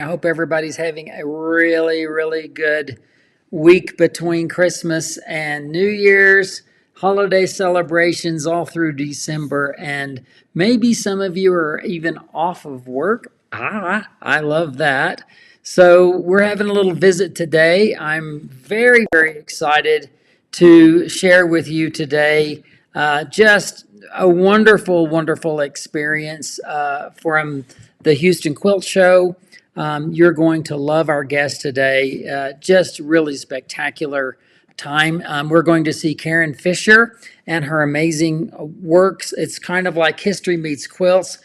I hope everybody's having a really, really good week between Christmas and New Year's, holiday celebrations all through December, and maybe some of you are even off of work. I love that. So, we're having a little visit today. I'm very, very excited to share with you today just a wonderful, wonderful experience from the Houston Quilt Show. You're going to love our guest today. Just really spectacular time. We're going to see Karen Fisher and her amazing works. It's kind of like history meets quilts.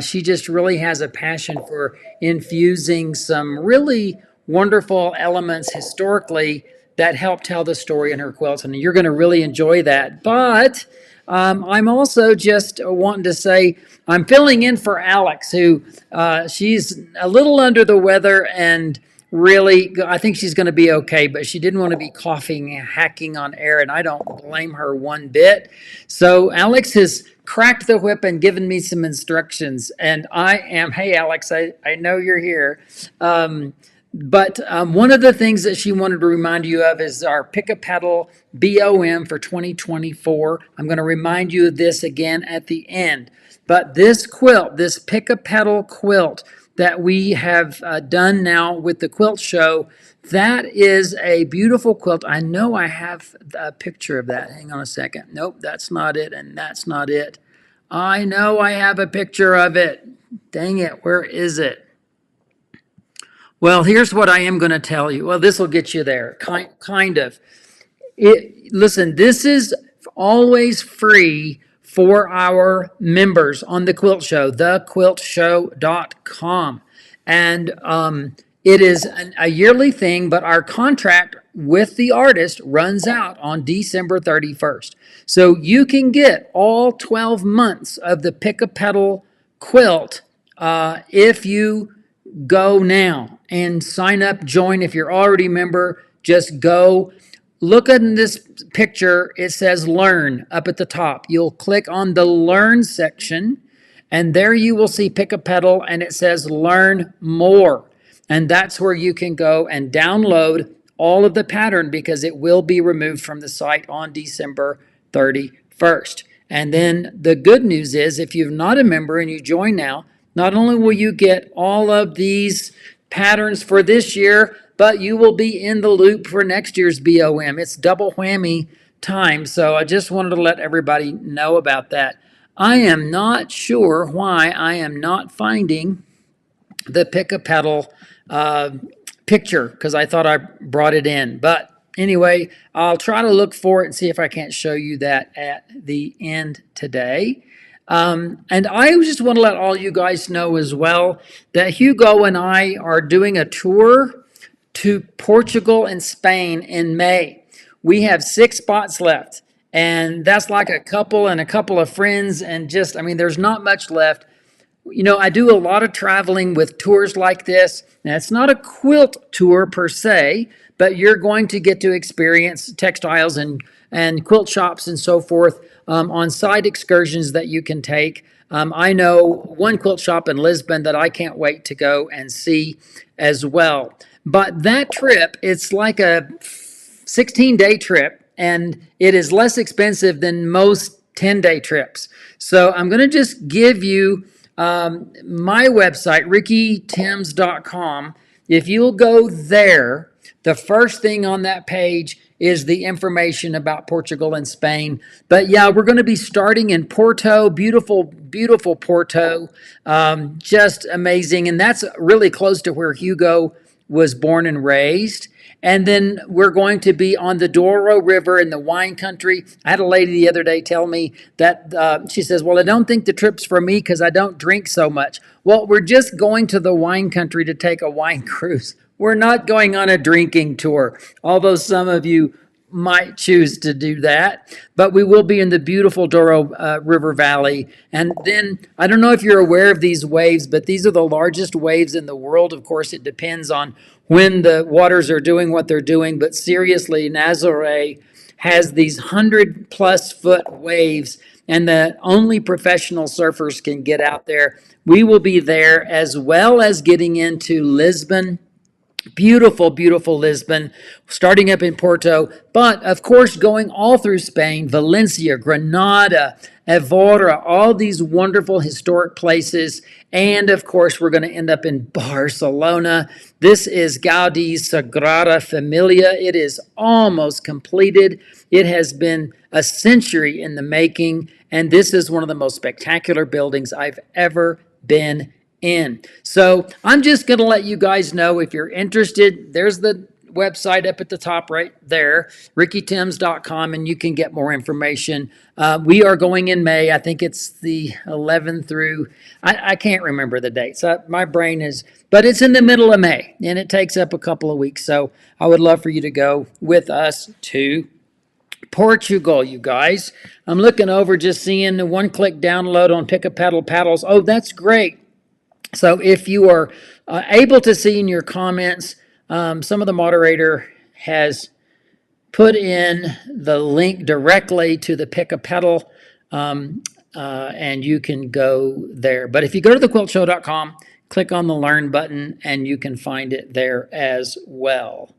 She just really has a passion for infusing some really wonderful elements historically that help tell the story in her quilts, and you're going to really enjoy that. But I'm also just wanting to say I'm filling in for Alex, who she's a little under the weather, and really, I think she's going to be okay, but she didn't want to be coughing and hacking on air, and I don't blame her one bit. So Alex has cracked the whip and given me some instructions, and hey Alex, I know you're here. But one of the things that she wanted to remind you of is our Pick a Petal BOM for 2024. I'm going to remind you of this again at the end. But this quilt, this Pick a Petal quilt that we have done now with the quilt show, that is a beautiful quilt. I know I have a picture of that. Hang on a second. Nope, that's not it, and that's not it. I know I have a picture of it. Dang it, where is it? Well, here's what I am going to tell you. Well, this will get you there, kind of. Listen, this is always free for our members on the Quilt Show, thequiltshow.com. And it is a yearly thing, but our contract with the artist runs out on December 31st. So you can get all 12 months of the Pick a Petal quilt if you go now and sign up, join. If you're already a member, just go. Look at this picture. It says learn up at the top. You'll click on the learn section, and there you will see Pick a Petal, and it says learn more. And that's where you can go and download all of the pattern, because it will be removed from the site on December 31st. And then the good news is, if you're not a member and you join now, not only will you get all of these patterns for this year, but you will be in the loop for next year's BOM. It's double whammy time. So I just wanted to let everybody know about that. I am not sure why I am not finding the Pick a Petal picture, because I thought I brought it in. But anyway, I'll try to look for it and see if I can't show you that at the end today. And I just want to let all you guys know as well that Hugo and I are doing a tour to Portugal and Spain in May. We have 6 spots left, and that's like a couple and a couple of friends, and just, I mean, there's not much left. You know, I do a lot of traveling with tours like this. Now, it's not a quilt tour per se, but you're going to get to experience textiles and quilt shops and so forth on side excursions that you can take. I know one quilt shop in Lisbon that I can't wait to go and see as well. But that trip, it's like a 16-day trip, and it is less expensive than most 10-day trips. So I'm going to just give you my website, rickytims.com. If you'll go there, the first thing on that page is the information about Portugal and Spain. But yeah, we're going to be starting in Porto, beautiful, beautiful Porto, just amazing. And that's really close to where Hugo was born and raised. And then we're going to be on the Douro River in the wine country. I had a lady the other day tell me that she says, well, I don't think the trip's for me because I don't drink so much. Well, we're just going to the wine country to take a wine cruise. We're not going on a drinking tour, although some of you might choose to do that. But we will be in the beautiful Douro River Valley. And then, I don't know if you're aware of these waves, but these are the largest waves in the world. Of course, it depends on when the waters are doing what they're doing. But seriously, Nazaré has these 100+ foot waves, and that only professional surfers can get out there. We will be there, as well as getting into Lisbon. Beautiful, beautiful Lisbon, starting up in Porto, but of course going all through Spain, Valencia, Granada, Evora, all these wonderful historic places. And of course, we're going to end up in Barcelona. This is Gaudi's Sagrada Familia. It is almost completed. It has been a century in the making, and this is one of the most spectacular buildings I've ever been in. So I'm just going to let you guys know, if you're interested, there's the website up at the top right there, rickytims.com, and you can get more information. We are going in May. I think it's the 11th through, I can't remember the dates. My brain is, but it's in the middle of May, and it takes up a couple of weeks. So I would love for you to go with us to Portugal, you guys. I'm looking over, just seeing the one-click download on Pick a Pedal Paddles. Oh, that's great. So if you are able to see in your comments, some of the moderator has put in the link directly to the Pick a Pedal, and you can go there. But if you go to thequiltshow.com, click on the Learn button, and you can find it there as well.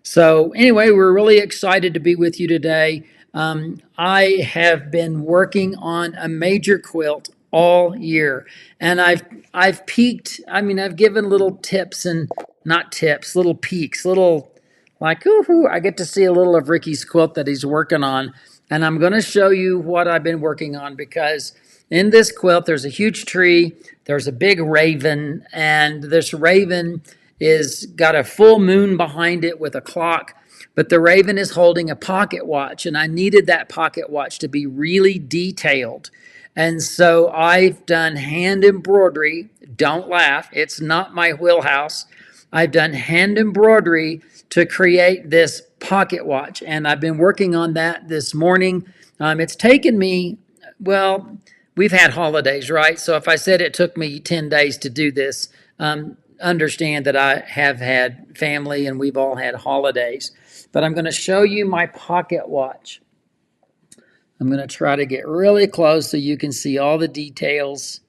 So anyway, we're really excited to be with you today. I have been working on a major quilt all year, and I've peeked. I mean, I've given little tips, and not tips, little peeks, little like, ooh, I get to see a little of Ricky's quilt that he's working on, and I'm going to show you what I've been working on, because in this quilt there's a huge tree, there's a big raven, and this raven is got a full moon behind it with a clock, but the raven is holding a pocket watch, and I needed that pocket watch to be really detailed. And so I've done hand embroidery. Don't laugh, it's not my wheelhouse. I've done hand embroidery to create this pocket watch, and I've been working on that this morning. It's taken me, well, we've had holidays, right? So if I said it took me 10 days to do this, understand that I have had family and we've all had holidays. But I'm going to show you my pocket watch. I'm going to try to get really close so you can see all the details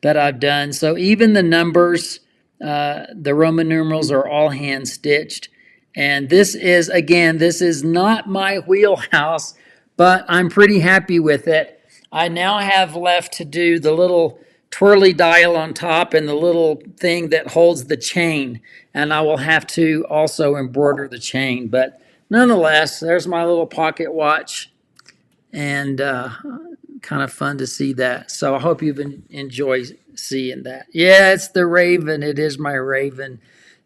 that I've done. So even the numbers, the Roman numerals are all hand stitched. And this is, again, this is not my wheelhouse, but I'm pretty happy with it. I now have left to do the little twirly dial on top and the little thing that holds the chain. And I will have to also embroider the chain. But nonetheless, there's my little pocket watch. And kind of fun to see that. So I hope you've enjoyed seeing that. Yeah, it's the raven. It is my raven.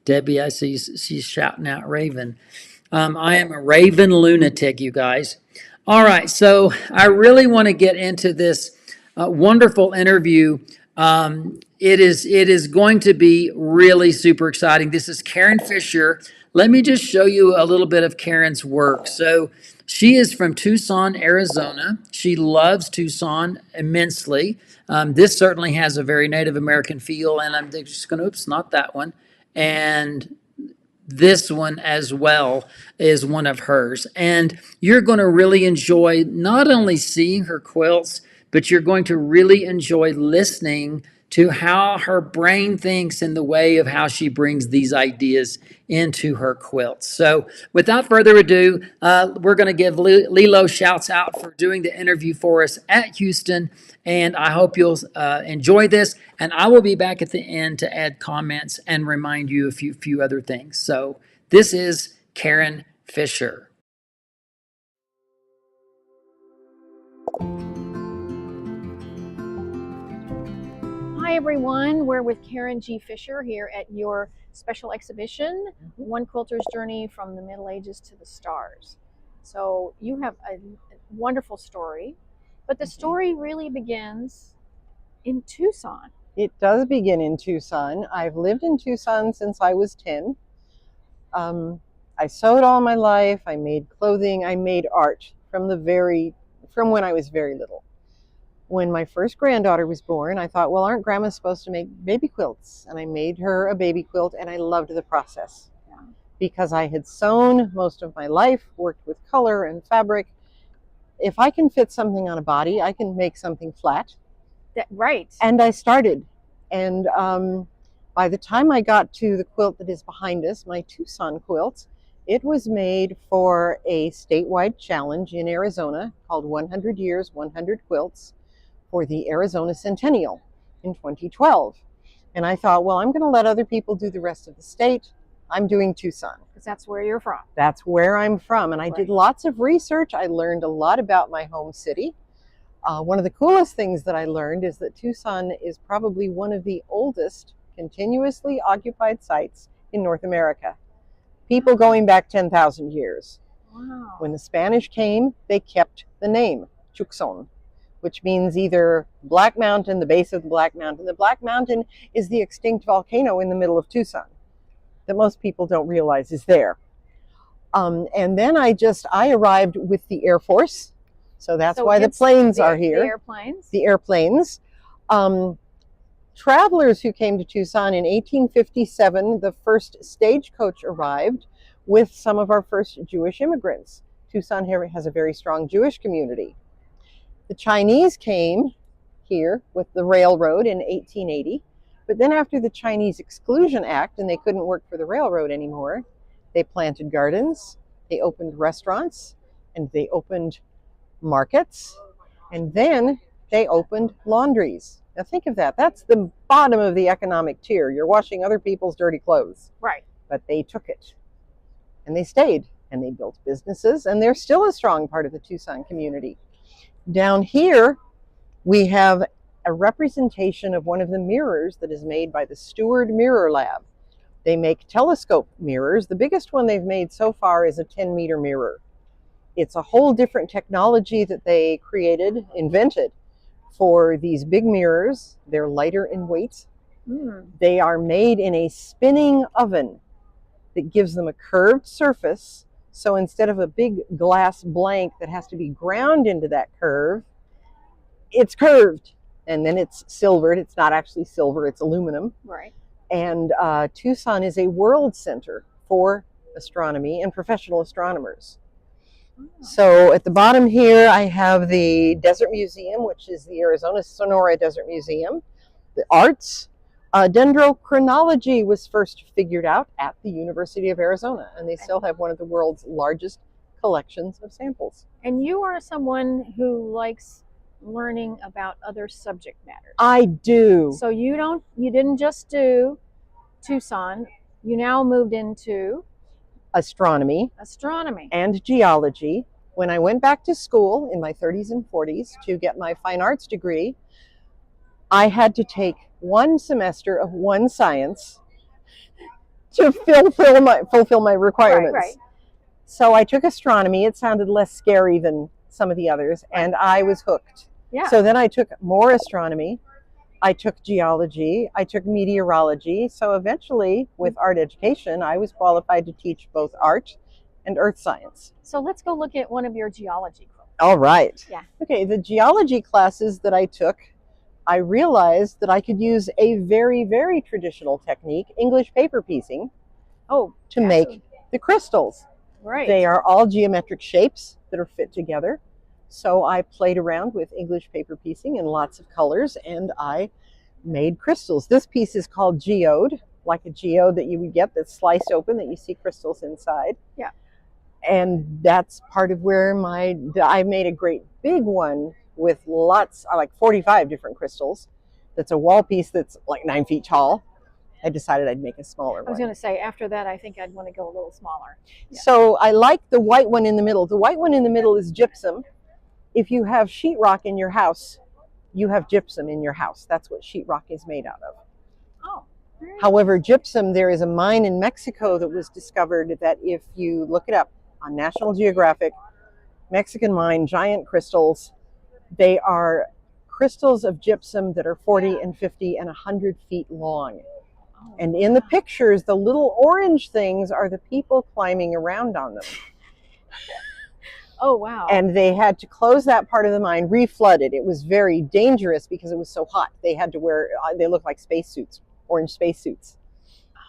Debbie, I see she's shouting out raven. I am a raven lunatic, you guys. All right, so I really want to get into this wonderful interview. It is going to be really super exciting. This is Karen Fisher. Let me just show you a little bit of Karen's work. So she is from Tucson, Arizona. She loves Tucson immensely. This certainly has a very Native American feel, and I'm just going to, oops, not that one. And this one as well is one of hers. And you're going to really enjoy not only seeing her quilts, but you're going to really enjoy listening to how her brain thinks in the way of how she brings these ideas into her quilts. So without further ado, we're going to give Lilo shouts out for doing the interview for us at Houston. And I hope you'll enjoy this. And I will be back at the end to add comments and remind you a few other things. So this is Karen Fisher. Hi everyone, we're with Karen G. Fisher here at your special exhibition, One Quilter's Journey from the Middle Ages to the Stars. So you have a wonderful story, but the story really begins in Tucson. It does begin in Tucson. I've lived in Tucson since I was 10. I sewed all my life, I made clothing, I made art from when I was very little. When my first granddaughter was born, I thought, well, aren't grandmas supposed to make baby quilts? And I made her a baby quilt, and I loved the process. Because I had sewn most of my life, worked with color and fabric, if I can fit something on a body, I can make something flat. Right. And I started. And by the time I got to the quilt that is behind us, my Tucson quilt, it was made for a statewide challenge in Arizona called 100 Years, 100 Quilts for the Arizona Centennial in 2012. And I thought, well, I'm going to let other people do the rest of the state. I'm doing Tucson. Because that's where you're from. That's where I'm from. And I did lots of research. I learned a lot about my home city. One of the coolest things that I learned is that Tucson is probably one of the oldest continuously occupied sites in North America. People going back 10,000 years. Wow. When the Spanish came, they kept the name, Tucson, which means either Black Mountain, the base of the Black Mountain. The Black Mountain is the extinct volcano in the middle of Tucson that most people don't realize is there. And then I arrived with the Air Force. So that's why the planes are here. The airplanes. The airplanes. Travelers who came to Tucson in 1857, the first stagecoach arrived with some of our first Jewish immigrants. Tucson here has a very strong Jewish community. The Chinese came here with the railroad in 1880, but then after the Chinese Exclusion Act and they couldn't work for the railroad anymore, they planted gardens, they opened restaurants, and they opened markets, and then they opened laundries. Now think of that. That's the bottom of the economic tier. You're washing other people's dirty clothes. Right. But they took it, and they stayed, and they built businesses, and they're still a strong part of the Tucson community. Down here, we have a representation of one of the mirrors that is made by the Steward Mirror Lab. They make telescope mirrors. The biggest one they've made so far is a 10-meter mirror. It's a whole different technology that they invented for these big mirrors. They're lighter in weight. They are made in a spinning oven that gives them a curved surface. So instead of a big glass blank that has to be ground into that curve, it's curved, and then it's silvered. It's not actually silver, it's aluminum. Right. And Tucson is a world center for astronomy and professional astronomers. So at the bottom here, I have the Desert Museum, which is the Arizona Sonora Desert Museum. The arts. Dendrochronology was first figured out at the University of Arizona, and they still have one of the world's largest collections of samples. And you are someone who likes learning about other subject matters. I do. So you didn't just do Tucson, you now moved into Astronomy and geology. When I went back to school in my 30s and 40s to get my fine arts degree, I had to take one semester of one science to fulfill my requirements. Right. So I took astronomy. It sounded less scary than some of the others, and I was hooked. Yeah. So then I took more astronomy. I took geology, I took meteorology. So eventually, with art education, I was qualified to teach both art and earth science. So let's go look at one of your geology quilts. All right. Yeah. Okay, the geology classes that I took, I realized that I could use a very, very traditional technique, English paper piecing, to make the crystals. Right. They are all geometric shapes that are fit together. So I played around with English paper piecing in lots of colors, and I made crystals. This piece is called geode, like a geode that you would get that's sliced open, that you see crystals inside. Yeah. And that's part of where I made a great big one with lots, like 45 different crystals. That's a wall piece that's like 9 feet tall. I decided I'd make a smaller one. I was going to say, after that, I think I'd want to go a little smaller. Yeah. So I like the white one in the middle. The white one in the middle is gypsum. If you have sheetrock in your house, you have gypsum in your house. That's what sheetrock is made out of. Oh. However, gypsum, there is a mine in Mexico that was discovered that if you look it up on National Geographic, Mexican mine, giant crystals, they are crystals of gypsum that are 40 and 50 and 100 feet long. Oh, and in the pictures, the little orange things are the people climbing around on them. Oh, wow. And they had to close that part of the mine, reflood it. It was very dangerous because it was so hot. They had to wear, they looked like spacesuits, orange spacesuits,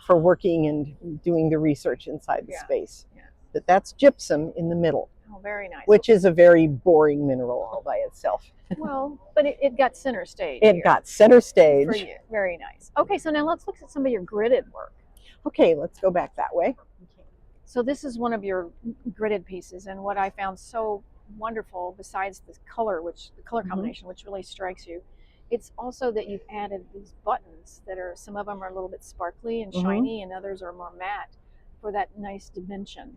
for working and doing the research inside the space. Yeah. But that's gypsum in the middle. Oh, very nice. which is a very boring mineral all by itself. Well, but it got center stage. It here got center stage. for you. Very nice. Okay, so now let's look at some of your gridded work. Okay, let's go back that way. So this is one of your gridded pieces, and what I found so wonderful, besides the color, the color combination, which really strikes you, it's also that you've added these buttons that are, some of them are a little bit sparkly and shiny, and others are more matte for that nice dimension.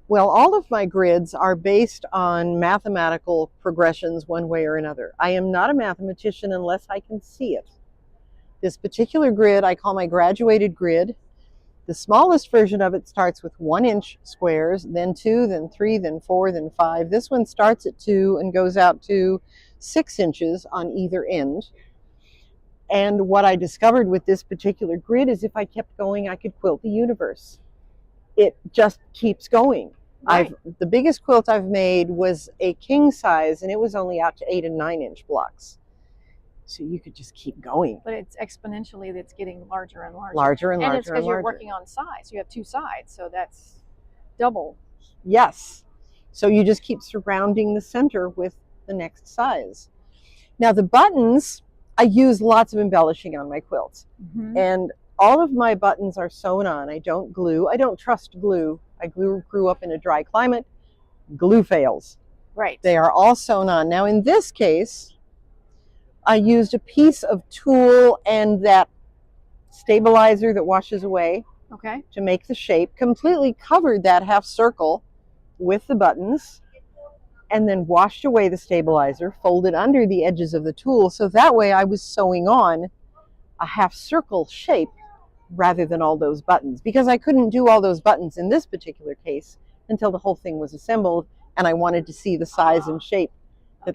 Well, all of my grids are based on mathematical progressions one way or another. I am not a mathematician unless I can see it. This particular grid I call my graduated grid. The smallest version of it starts with 1-inch squares, then 2, then 3, then 4, then 5. This one starts at 2 and goes out to 6 inches on either end. And what I discovered with this particular grid is if I kept going, I could quilt the universe. It just keeps going. Right. The biggest quilt I've made was a king size, and it was only out to 8 and 9-inch blocks. So you could just keep going. But it's exponentially that's getting larger and larger. Larger and larger. And it's because you're working on sides. You have 2 sides, so that's double. Yes. So you just keep surrounding the center with the next size. Now the buttons, I use lots of embellishing on my quilts. And all of my buttons are sewn on. I don't glue. I don't trust glue. I grew up in a dry climate. Glue fails. Right. They are all sewn on. Now in this case, I used a piece of tulle and that stabilizer that washes away to make the shape, completely covered that half circle with the buttons, and then washed away the stabilizer, folded under the edges of the tulle, so that way I was sewing on a half circle shape rather than all those buttons, because I couldn't do all those buttons in this particular case until the whole thing was assembled, and I wanted to see the size and shape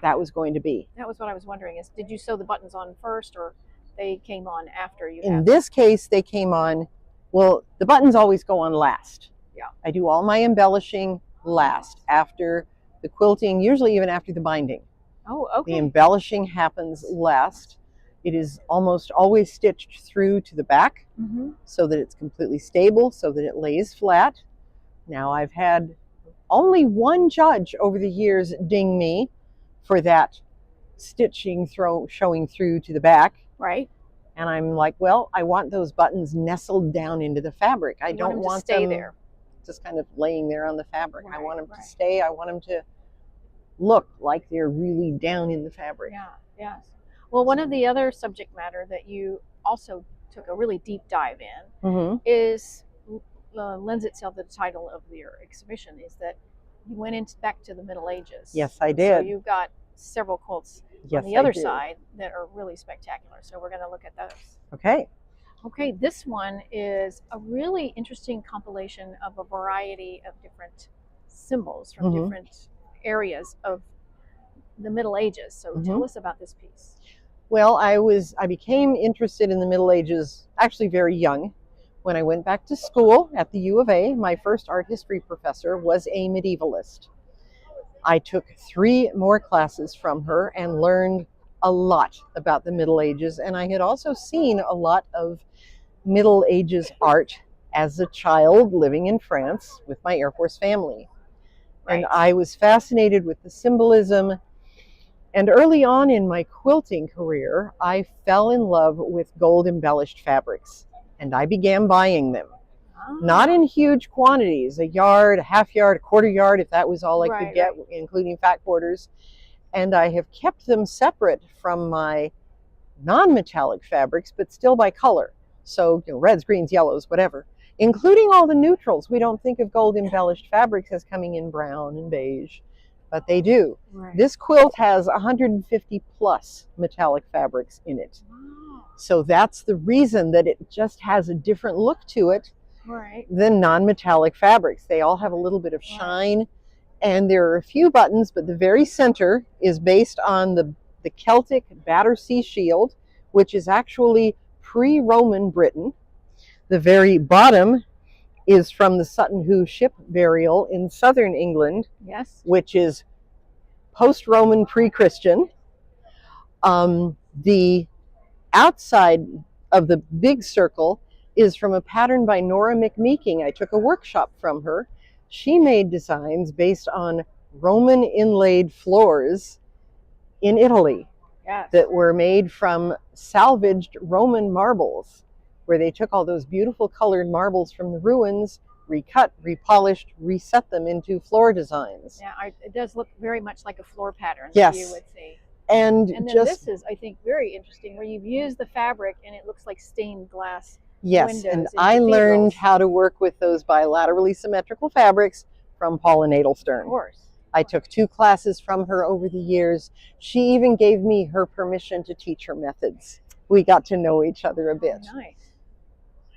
that was going to be. That was what I was wondering, is did you sew the buttons on first, or they came on after you? In this case, they came on, well, the buttons always go on last. Yeah. I do all my embellishing last, after the quilting, usually even after the binding. Oh, okay. The embellishing happens last. It is almost always stitched through to the back so that it's completely stable, so that it lays flat. Now, I've had only one judge over the years ding me for that stitching showing through to the back. Right. And I'm like, well, I want those buttons nestled down into the fabric. I don't want them to stay them there, just kind of laying there on the fabric. Right, I want them to stay. I want them to look like they're really down in the fabric. Yeah, yes. Well, one of the other subject matter that you also took a really deep dive in is lends itself to the title of your exhibition, is that you went back to the Middle Ages. Yes, I did. So you've got several quilts on the other side that are really spectacular. So we're going to look at those. Okay. Okay, this one is a really interesting compilation of a variety of different symbols from different areas of the Middle Ages. So tell us about this piece. Well, I became interested in the Middle Ages actually very young. When I went back to school at the U of A, my first art history professor was a medievalist. I took 3 more classes from her and learned a lot about the Middle Ages, and I had also seen a lot of Middle Ages art as a child living in France with my Air Force family. Right. And I was fascinated with the symbolism. And early on in my quilting career, I fell in love with gold embellished fabrics, and I began buying them. Not in huge quantities, a yard, a half yard, a quarter yard, if that was all I could get, including fat quarters. And I have kept them separate from my non-metallic fabrics, but still by color. So, reds, greens, yellows, whatever, including all the neutrals. We don't think of gold embellished fabrics as coming in brown and beige, but they do. Right. This quilt has 150 plus metallic fabrics in it. Wow. So that's the reason that it just has a different look to it than non-metallic fabrics. They all have a little bit of shine, and there are a few buttons, but the very center is based on the Celtic Battersea shield, which is actually pre-Roman Britain. The very bottom is from the Sutton Hoo ship burial in southern England, which is post-Roman, pre-Christian. The outside of the big circle is from a pattern by Nora McMeeking. I took a workshop from her. She made designs based on Roman inlaid floors in Italy Yes. that were made from salvaged Roman marbles, where they took all those beautiful colored marbles from the ruins, recut, repolished, reset them into floor designs. Yeah, it does look very much like a floor pattern Yes. that you would see. And then just, this is, I think, very interesting, where you've used the fabric and it looks like stained glass yes, windows and in I learned cathedrals. how to work with those bilaterally symmetrical fabrics from Paula Of Nadelstern. course. I took 2 classes from her over the years. She even gave me her permission to teach her methods. We got to know each other a bit. Nice.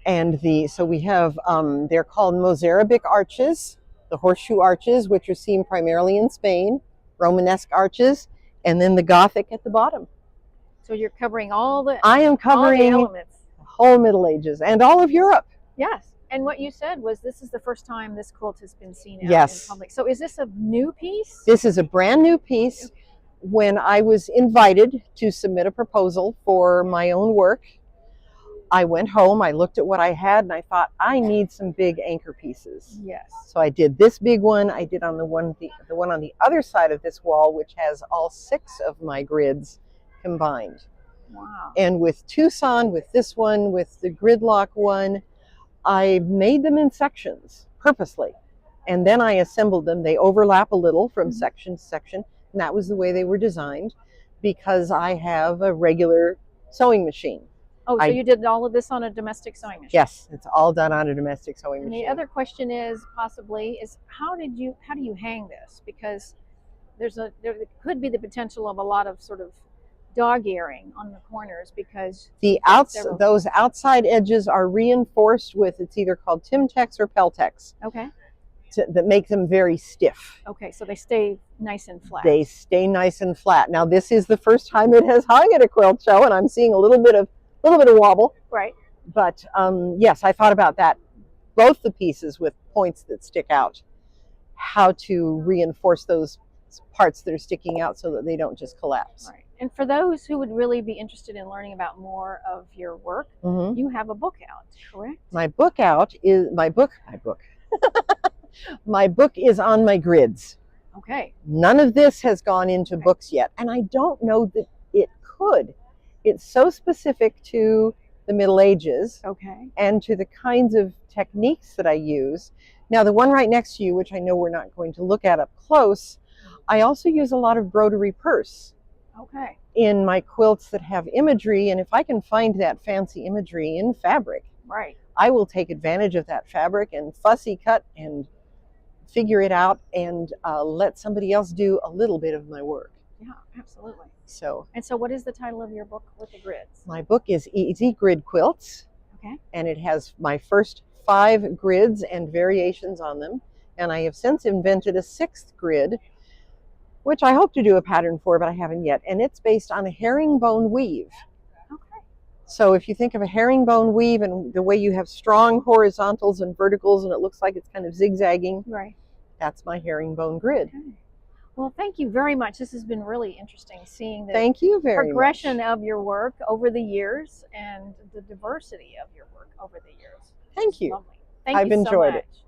And so we have, they're called mozarabic arches, the horseshoe arches, which are seen primarily in Spain, Romanesque arches, and then the Gothic at the bottom. So you're covering all the I am all the covering elements. the whole Middle Ages and all of Europe. Yes. And what you said was this is the first time this quilt has been seen out Yes. in public. So is this a new piece? This is a brand new piece. When I was invited to submit a proposal for my own work, I went home, I looked at what I had, and I thought, I need some big anchor pieces. Yes. So I did this big one. I did on the one on the other side of this wall, which has all 6 of my grids combined. Wow. And with Tucson, with this one, with the gridlock one, I made them in sections purposely. And then I assembled them. They overlap a little from section to section. And that was the way they were designed, because I have a regular sewing machine. Oh, so you did all of this on a domestic sewing machine? Yes, it's all done on a domestic sewing And machine. the other question is possibly how do you hang this? Because there could be the potential of a lot of sort of dog earring on the corners, because those outside edges are reinforced with, it's either called Timtex or Peltex, okay. that make them very stiff. Okay, so they stay nice and flat. They stay nice and flat. Now this is the first time it has hung at a quilt show, and I'm seeing a little bit of wobble. Right. But yes, I thought about that. Both the pieces with points that stick out, how to reinforce those parts that are sticking out so that they don't just collapse. Right. And for those who would really be interested in learning about more of your work, you have a book out, correct? My book is on my grids. Okay. None of this has gone into books yet, and I don't know that it could. It's so specific to the Middle Ages, okay, and to the kinds of techniques that I use. Now, the one right next to you, which I know we're not going to look at up close, I also use a lot of broderie purse okay, in my quilts that have imagery, and if I can find that fancy imagery in fabric, right, I will take advantage of that fabric and fussy cut and figure it out, and let somebody else do a little bit of my work. yeah, absolutely. So, And so what is the title of your book with the grids? my book is Easy Grid Quilts, Okay. and it has my first 5 grids and variations on them, and I have since invented a 6th grid, which I hope to do a pattern for, but I haven't yet, and it's based on a herringbone weave. Okay. So if you think of a herringbone weave and the way you have strong horizontals and verticals, and it looks like it's kind of zigzagging, Right. that's my herringbone grid. Okay. Well, thank you very much. This has been really interesting seeing the Thank you very progression much. of your work over the years and the diversity of your work over the years. Thank It's you. lovely. Thank I've you so enjoyed it. much.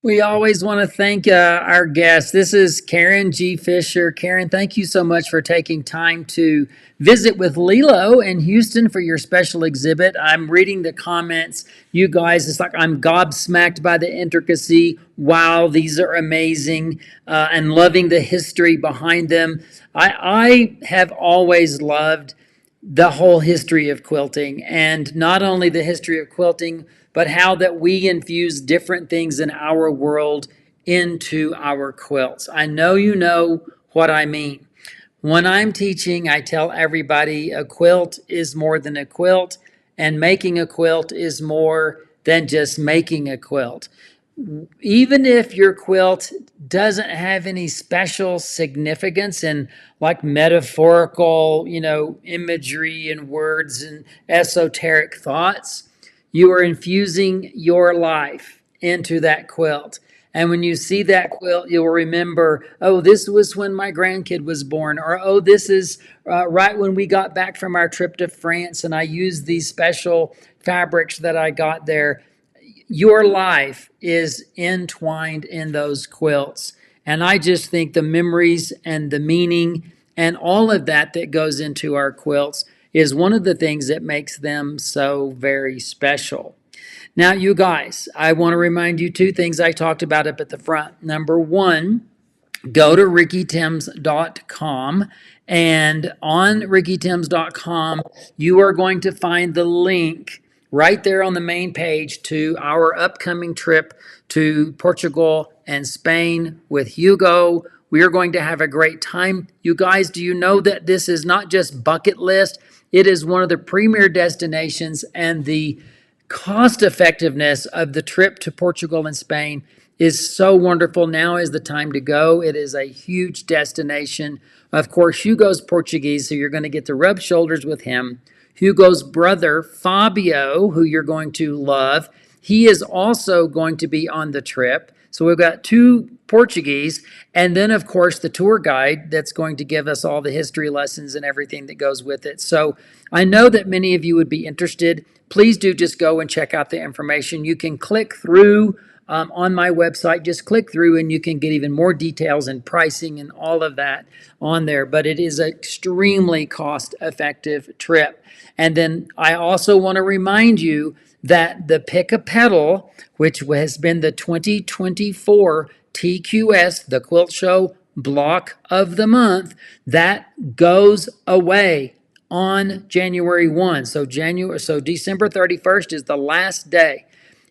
We always want to thank our guests. This is Karen G. Fisher. Karen, thank you so much for taking time to visit with Lilo in Houston for your special exhibit. I'm reading the comments. You guys, it's like I'm gobsmacked by the intricacy. Wow, these are amazing, and loving the history behind them. I have always loved the whole history of quilting, and not only the history of quilting, but how that we infuse different things in our world into our quilts. I know you know what I mean. When I'm teaching, I tell everybody a quilt is more than a quilt, and making a quilt is more than just making a quilt. Even if your quilt doesn't have any special significance and like metaphorical, imagery and words and esoteric thoughts, you are infusing your life into that quilt. And when you see that quilt, you'll remember, oh, this was when my grandkid was born, or oh, this is right when we got back from our trip to France and I used these special fabrics that I got there. Your life is entwined in those quilts. And I just think the memories and the meaning and all of that that goes into our quilts is one of the things that makes them so very special. Now, you guys, I want to remind you two things I talked about up at the front. Number one, go to rickytims.com, and on rickytims.com you are going to find the link right there on the main page to our upcoming trip to Portugal and Spain with Hugo. We are going to have a great time. You guys, do you know that this is not just bucket list? It is one of the premier destinations, and the cost effectiveness of the trip to Portugal and Spain is so wonderful. Now is the time to go. It is a huge destination. Of course, Hugo's Portuguese, so you're going to get to rub shoulders with him. Hugo's brother, Fabio, who you're going to love, he is also going to be on the trip. So we've got two Portuguese, and then, of course, the tour guide that's going to give us all the history lessons and everything that goes with it. So I know that many of you would be interested. Please do just go and check out the information. You can click through on my website. Just click through and you can get even more details and pricing and all of that on there. But it is an extremely cost-effective trip. And then I also want to remind you that the Pick a Pedal, which has been the 2024 TQS, the Quilt Show Block of the Month, that goes away on January 1. So December 31st is the last day.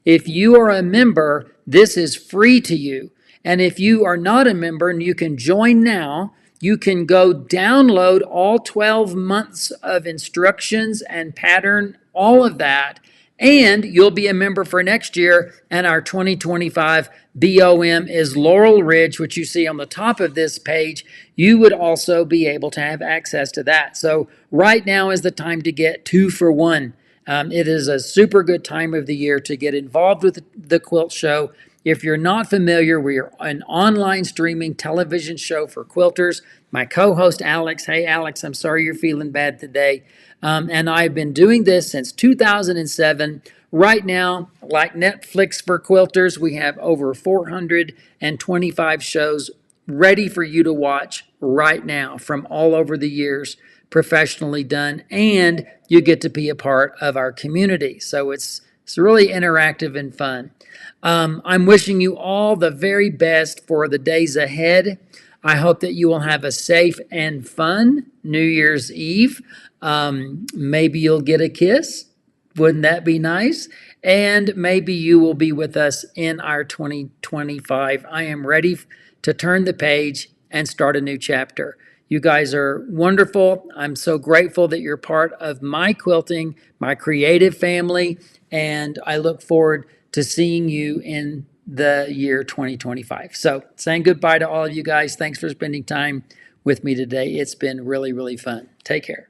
If you are a member, this is free to you. And if you are not a member and you can join now, you can go download all 12 months of instructions and pattern, all of that, and you'll be a member for next year. And our 2025 BOM is Laurel Ridge, which you see on the top of this page. You would also be able to have access to that. So right now is the time to get 2 for 1. It is a super good time of the year to get involved with the Quilt Show. If you're not familiar, we are an online streaming television show for quilters. My co-host, Alex. Hey, Alex, I'm sorry you're feeling bad today. And I've been doing this since 2007. Right now, like Netflix for quilters, we have over 425 shows ready for you to watch right now from all over the years, professionally done, and you get to be a part of our community. So it's really interactive and fun. I'm wishing you all the very best for the days ahead. I hope that you will have a safe and fun New Year's Eve. Maybe you'll get a kiss. Wouldn't that be nice? And maybe you will be with us in our 2025. I am ready to turn the page and start a new chapter. You guys are wonderful. I'm so grateful that you're part of my quilting, my creative family, and I look forward to seeing you in the year 2025. So saying goodbye to all of you guys. Thanks for spending time with me today. It's been really, really fun. Take care.